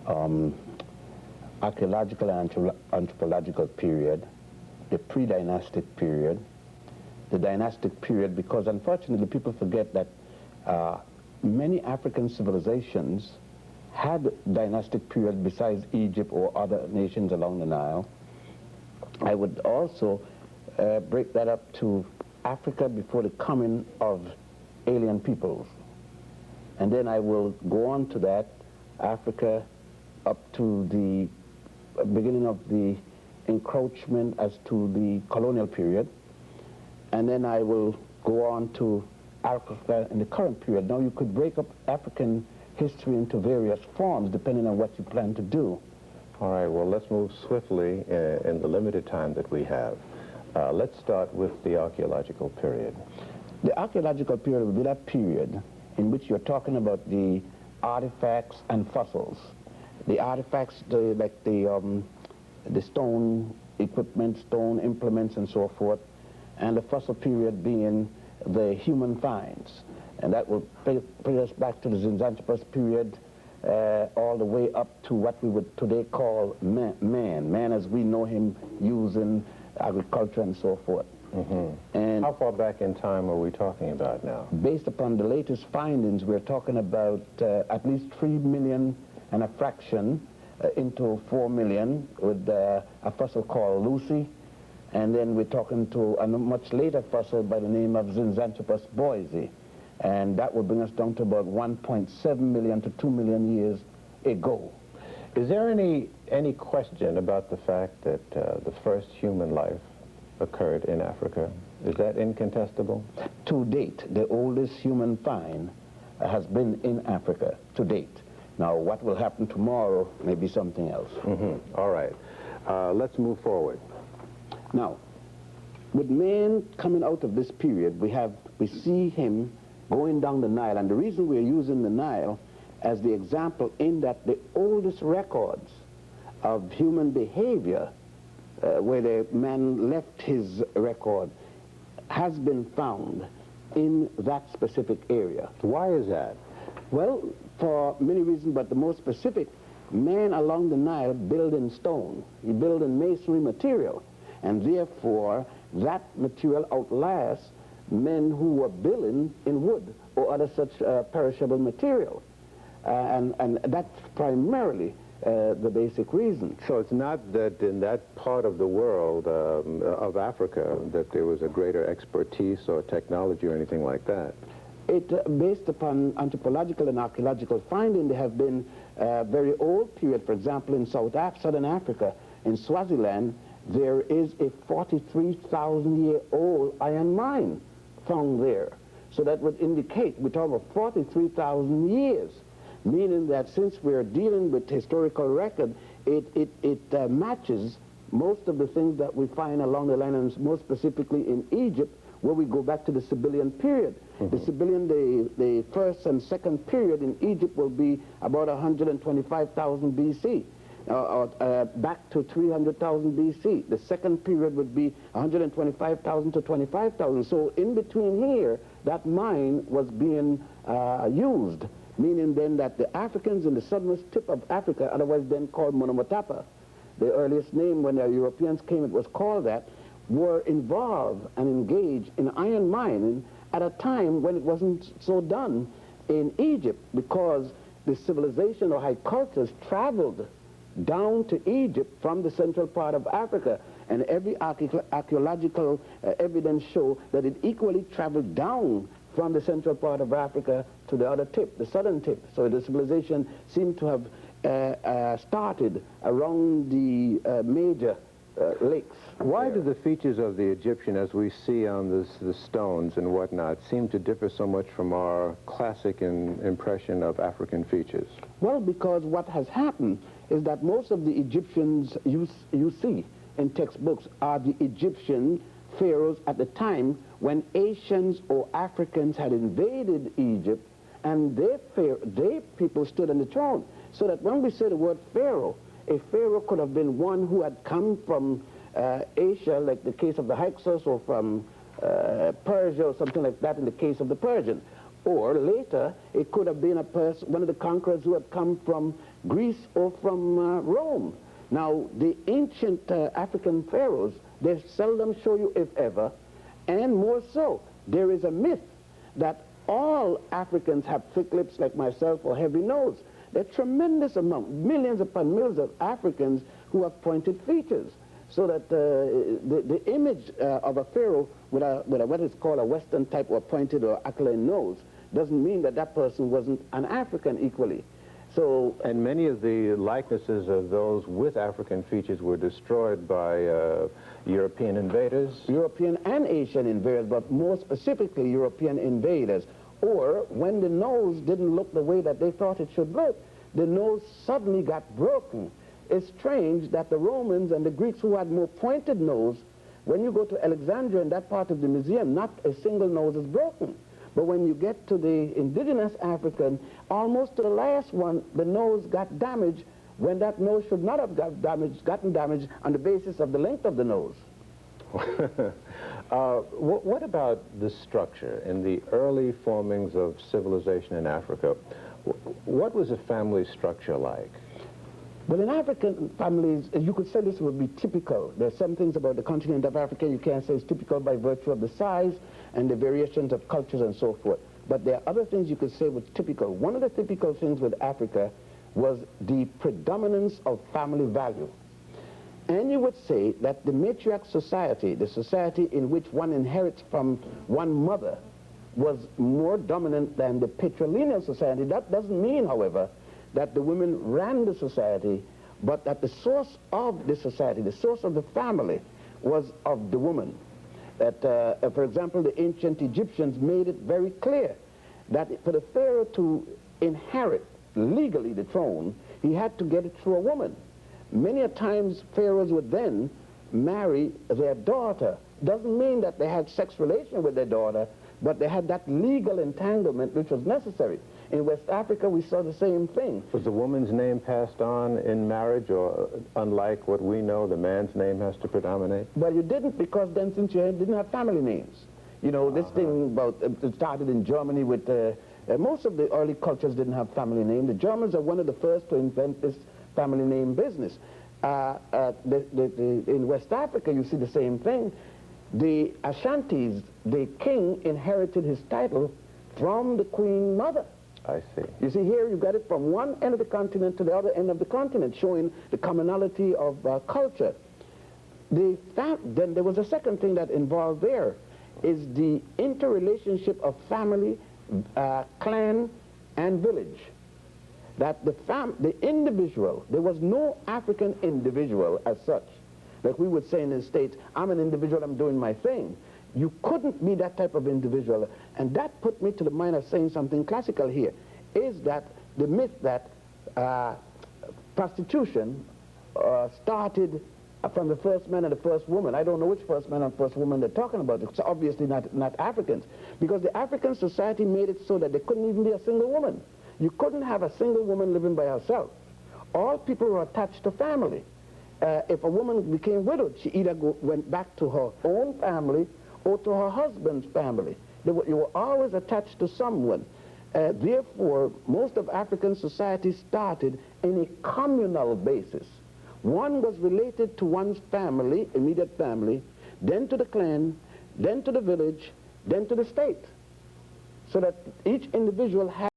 um, archaeological and anthropological period, the pre-dynastic period, the dynastic period, because unfortunately people forget that many African civilizations had dynastic periods besides Egypt or other nations along the Nile. I would also break that up to Africa before the coming of alien peoples. And then I will go on to that, Africa up to the beginning of the encroachment as to the colonial period. And then I will go on to Africa in the current period. Now you could break up African history into various forms depending on what you plan to do. All right, well, let's move swiftly in the limited time that we have. Let's start with the archaeological period. The archaeological period will be that period in which you're talking about the artifacts and fossils. The artifacts, like the stone equipment, stone implements, and so forth, and the fossil period being the human finds. And that will bring us back to the Zinjanthropus period, all the way up to what we would today call man as we know him using agriculture and so forth. Mm-hmm. And how far back in time are we talking about now? Based upon the latest findings, we're talking about at least 3 million and a fraction into 4 million with a fossil called Lucy. And then we're talking to a much later fossil by the name of Zinjanthropus boise. And that will bring us down to about 1.7 million to 2 million years ago. Is there any question about the fact that the first human life occurred in Africa? Is that incontestable? To date, the oldest human find has been in Africa, to date. Now, what will happen tomorrow may be something else. Mm-hmm. All right. Let's move forward. Now, with man coming out of this period, we see him going down the Nile, and the reason we're using the Nile as the example in that the oldest records of human behavior, where the man left his record, has been found in that specific area. Why is that? Well, for many reasons, but the most specific, man along the Nile built in stone. He built in masonry material, and therefore that material outlasts men who were building in wood or other such perishable material. And that's primarily the basic reason. So it's not that in that part of the world, of Africa, that there was a greater expertise or technology or anything like that? Based upon anthropological and archaeological finding, there have been very old period. For example, in Southern Africa, in Swaziland, there is a 43,000-year-old iron mine found there. So that would indicate, we're talking about 43,000 years, meaning that since we're dealing with historical record, it matches most of the things that we find along the line, and most specifically in Egypt, where we go back to the Sibyllian period. Mm-hmm. The Sibyllian, the first and second period in Egypt will be about 125,000 BC. Back to 300,000 BC. The second period would be 125,000 to 25,000. So in between here, that mine was being used, meaning then that the Africans in the southernmost tip of Africa, otherwise then called Monomotapa, the earliest name when the Europeans came, it was called that, were involved and engaged in iron mining at a time when it wasn't so done in Egypt, because the civilization or high cultures traveled down to Egypt from the central part of Africa, and every archaeological evidence show that it equally traveled down from the central part of Africa to the other tip, the southern tip. So the civilization seemed to have started around the major lakes. Why do the features of the Egyptian, as we see on the stones and whatnot, seem to differ so much from our classic impression of African features? Well, because what has happened is that most of the Egyptians you see in textbooks are the Egyptian pharaohs at the time when Asians or Africans had invaded Egypt, and their people stood on the throne. So that when we say the word pharaoh, a pharaoh could have been one who had come from Asia, like the case of the Hyksos, or from Persia or something like that in the case of the Persian. Or later, it could have been one of the conquerors who had come from Greece or from Rome. Now, the ancient African pharaohs, they seldom show you, if ever, and more so, there is a myth that all Africans have thick lips like myself or heavy nose. There are tremendous amount, millions upon millions of Africans who have pointed features. So that the image of a pharaoh with what is called a Western type or pointed or aquiline nose doesn't mean that that person wasn't an African equally. So, and many of the likenesses of those with African features were destroyed by European invaders? European and Asian invaders, but more specifically European invaders. Or when the nose didn't look the way that they thought it should look, the nose suddenly got broken. It's strange that the Romans and the Greeks, who had more pointed nose, when you go to Alexandria in that part of the museum, not a single nose is broken. But when you get to the indigenous African, almost to the last one, the nose got damaged when that nose should not have gotten damaged on the basis of the length of the nose. What about the structure in the early formings of civilization in Africa? What was a family structure like? Well, in African families, you could say this would be typical. There's some things about the continent of Africa you can't say is typical by virtue of the size and the variations of cultures and so forth. But there are other things you could say was typical. One of the typical things with Africa was the predominance of family value. And you would say that the matriarch society, the society in which one inherits from one mother, was more dominant than the patrilineal society. That doesn't mean, however, that the women ran the society, but that the source of the society, the source of the family, was of the woman. That, for example, the ancient Egyptians made it very clear that for the pharaoh to inherit legally the throne, he had to get it through a woman. Many a times pharaohs would then marry their daughter. Doesn't mean that they had sex relation with their daughter, but they had that legal entanglement which was necessary. In West Africa, we saw the same thing. Was the woman's name passed on in marriage, or unlike what we know, the man's name has to predominate? Well, you didn't, because then since you didn't have family names. You know, this thing about, it started in Germany with, most of the early cultures didn't have family names. The Germans are one of the first to invent this family name business. In West Africa, you see the same thing. The Ashantis, the king inherited his title from the queen mother. I see. You see here, you got it from one end of the continent to the other end of the continent, showing the commonality of culture. Then there was a second thing that involved there, is the interrelationship of family, clan, and village. That the individual, there was no African individual as such. Like we would say in the States, I'm an individual, I'm doing my thing. You couldn't be that type of individual. And that put me to the mind of saying something classical here, is that the myth that prostitution started from the first man and the first woman. I don't know which first man and first woman they're talking about. It's obviously not Africans. Because the African society made it so that there couldn't even be a single woman. You couldn't have a single woman living by herself. All people were attached to family. If a woman became widowed, she either went back to her own family or to her husband's family. You were always attached to someone. Therefore, most of African society started in a communal basis. One was related to one's family, immediate family, then to the clan, then to the village, then to the state. So that each individual had